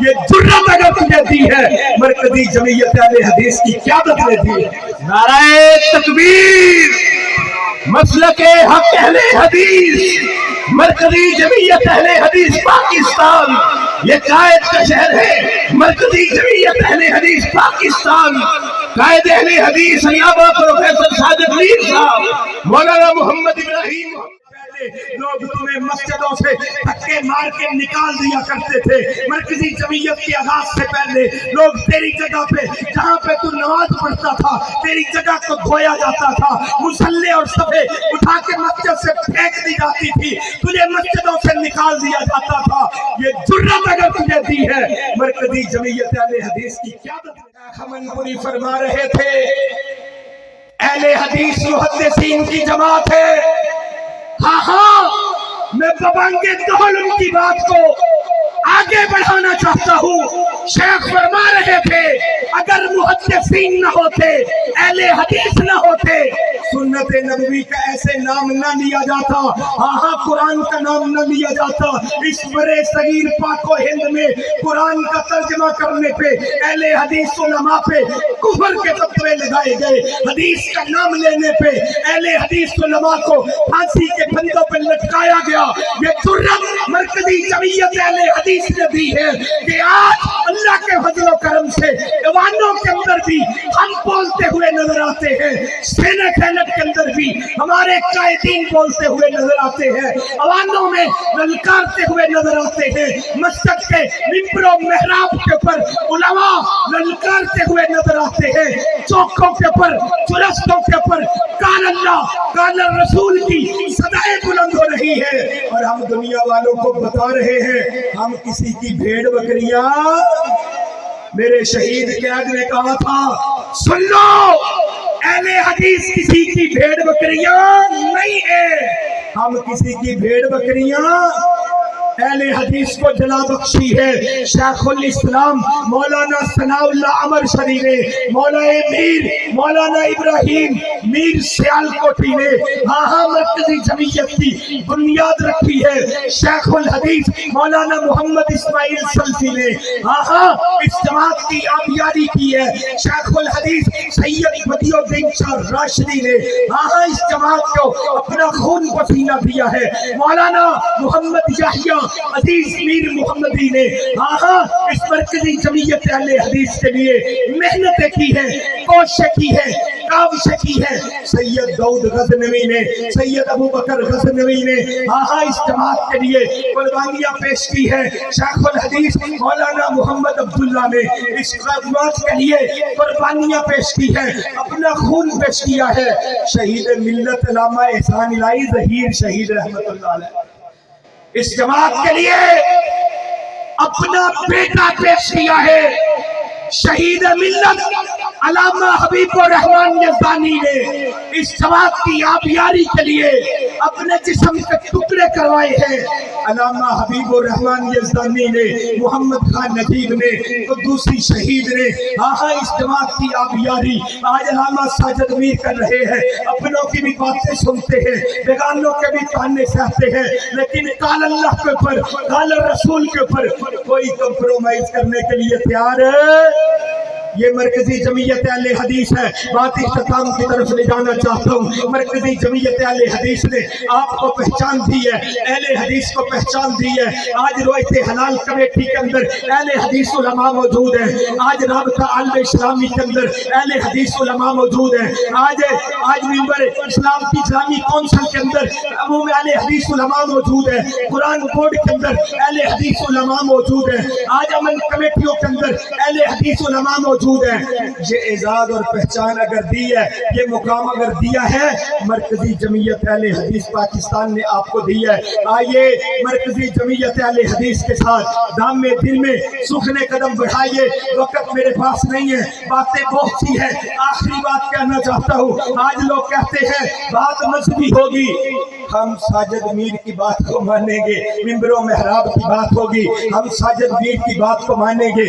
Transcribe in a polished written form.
یہ جرأت اگر تجھے دی ہے مرکزی جمعیت اہل حدیث کی قیادت نے دی ہے۔ نعرہ تکبیر، مسلک حق اہل حدیث، مرکزی جمعیت اہل حدیث پاکستان، یہ قائد کا شہر ہے۔ مرکزی جمعیت اہل حدیث پاکستان، قائد اہل حدیث علامہ پروفیسر ساجد میر صاحب، مولانا محمد ابراہیم۔ لوگ تمہیں مسجدوں سے دھکے مار کے نکال دیا کرتے تھے۔ مرکزی جمعیت کے آغاز سے پہلے لوگ تیری جگہ پہ، جہاں پہ تو نماز پڑھتا تھا، تیری جگہ کو دھویا جاتا تھا، مصلے اور صفے اٹھا کے مسجد سے پھینک دی جاتی تھی، تجھے مسجدوں سے نکال دیا جاتا تھا۔ یہ جرأت اگر تجھے دی ہے مرکزی جمعیت اہل حدیث کی قیادت۔ خمن پوری فرما رہے تھے اہل حدیث محدثین کی جماعت ہے۔ ہاں ہاں، میں ببانگے دہل ان کی بات کو آگے بڑھانا چاہتا ہوں۔ شیخ فرما رہے تھے اگر محدثین نہ ہوتے، اہل حدیث نہ ہوتے، سنت نبوی کا ایسے نام نہ لیا جاتا، ہاں ہاں قرآن کا نام نہ لیا جاتا۔ اس برے صغیر پاک و ہند میں قرآن کا ترجمہ کرنے پہ اہل حدیث علماء پہ کفر کے فتوے لگائے گئے۔ حدیث کا نام لینے پہ اہل حدیث علماء کو پھانسی کے پھندوں پہ لٹکایا گیا۔ یہ جرأت مرکزی جمعیت اہل حدیث نے دی ہے کہ آج اللہ کے فضل و کرم سے ایوانوں کے اندر بھی ہم بولتے ہوئے نظر آتے ہیں، سینٹ کے اندر بھی ہمارے قائدین بولتے ہوئے نظر آتے ہیں، ایوانوں میں للکارتے ہوئے نظر آتے ہیں، مسجد کے ممبر و محراب کے اوپر علماء للکارتے ہوئے نظر آتے ہیں، چوکوں کے اوپر، چرستوں کے اوپر قال اللہ قال الرسول کی صدائیں بلند ہو رہی ہے، اور ہم دنیا والوں کو بتا رہے ہیں ہم کسی کی بھیڑ بکریاں۔ میرے شہید قائد نے کہا تھا سن لو، اہل حدیث کسی کی بھیڑ بکریاں نہیں ہے، ہم کسی کی بھیڑ بکریاں۔ اہل حدیث کو جلا بخشی ہے شیخ الاسلام مولانا ثناء اللہ عمر شری نے، مولانا ابراہیم میر سیالکوٹی نے، ہاں ہاں مرکزی جمعیت کی بنیاد رکھی ہے شیخ الحدیث مولانا محمد اسماعیل سلفی نے، ہاں ہاں اس جماعت کی آبیاری کی ہے شیخ الحدیث سید بدیع الدین شاہ راشدی نے، ہاں ہاں اس جماعت کو اپنا خون پسینہ دیا ہے مولانا محمد یحییٰ عزیز میر محمدی نے، ہاں ہاں اس مرکزی جمعیت اہل حدیث کے لیے محنتیں کی ہیں، کوششیں کی ہیں، کاوشیں کی ہیں۔ سید داؤد غزنوی نے، سید ابو بکر غزنوی نے، ہاں ہاں اس جماعت کے لیے قربانیاں پیش کی ہیں۔ شیخ الحدیث مولانا محمد عبداللہ نے اس جماعت کے لیے قربانیاں پیش کی ہیں، اپنا خون پیش کیا ہے۔ شہید ملت علامہ احسان الہی ظہیر شہید رحمت اللہ علیہ اس جماعت کے لیے اپنا بیٹا پیش کیا ہے۔ شہید ملت علامہ حبیب الرحمن یزدانی نے اس جماعت کی آبیاری کے لیے اپنے جسم کے ٹکڑے کروائے ہیں۔ علامہ حبیب الرحمن یزدانی نے، محمد خان نجیب نے، قدوسی شہید نے، ہاں ہاں اس جماعت کی آبیاری آج علامہ ساجد میر کر رہے ہیں۔ اپنوں کی بھی باتیں سنتے ہیں، بیگانوں کے بھی تانے سہتے ہیں، لیکن قال اللہ کے اوپر، قال الرسول کے اوپر کوئی کمپرومائز کرنے کے لیے تیار ہے۔ یہ مرکزی جمعیت اہل حدیث ہے۔ بات اختتام کی طرف لے جانا چاہتا ہوں۔ مرکزی جمعیت اہل حدیث نے آپ کو پہچان دی ہے، اہل حدیث کو پہچان دی ہے۔ آج روایت حلال کمیٹی کے اندر اہل حدیث علماء موجود ہیں، آج رابطہ عالم اسلامی کے اندر اہل حدیث علماء موجود ہیں، آج ممبر اسلام کی اسلامی کونسل کے اندر عموم اہل حدیث علماء موجود ہیں، قرآن بورڈ کے اندر اہل حدیث علماء موجود ہیں، آج امن کمیٹیوں کے اندر اہل حدیث علماء موجود ہیں۔ یہ اعزاز اور پہچان اگر دی ہے، یہ مقام اگر دیا ہے، مرکزی جمعیت اہل حدیث پاکستان نے آپ کو دی ہے۔ آئیے مرکزی جمعیت اہل حدیث کے ساتھ دام میں دل میں سخن قدم بڑھائیے۔ وقت میرے پاس نہیں ہے، باتیں بہت سی ہیں، آخری بات کہنا چاہتا ہوں۔ آج لوگ کہتے ہیں بات مذہبی ہوگی، ہم ساجد میر کی بات کو مانیں گے، ممبر و محراب کی بات ہوگی، ہم ساجد میر کی بات کو مانیں گے۔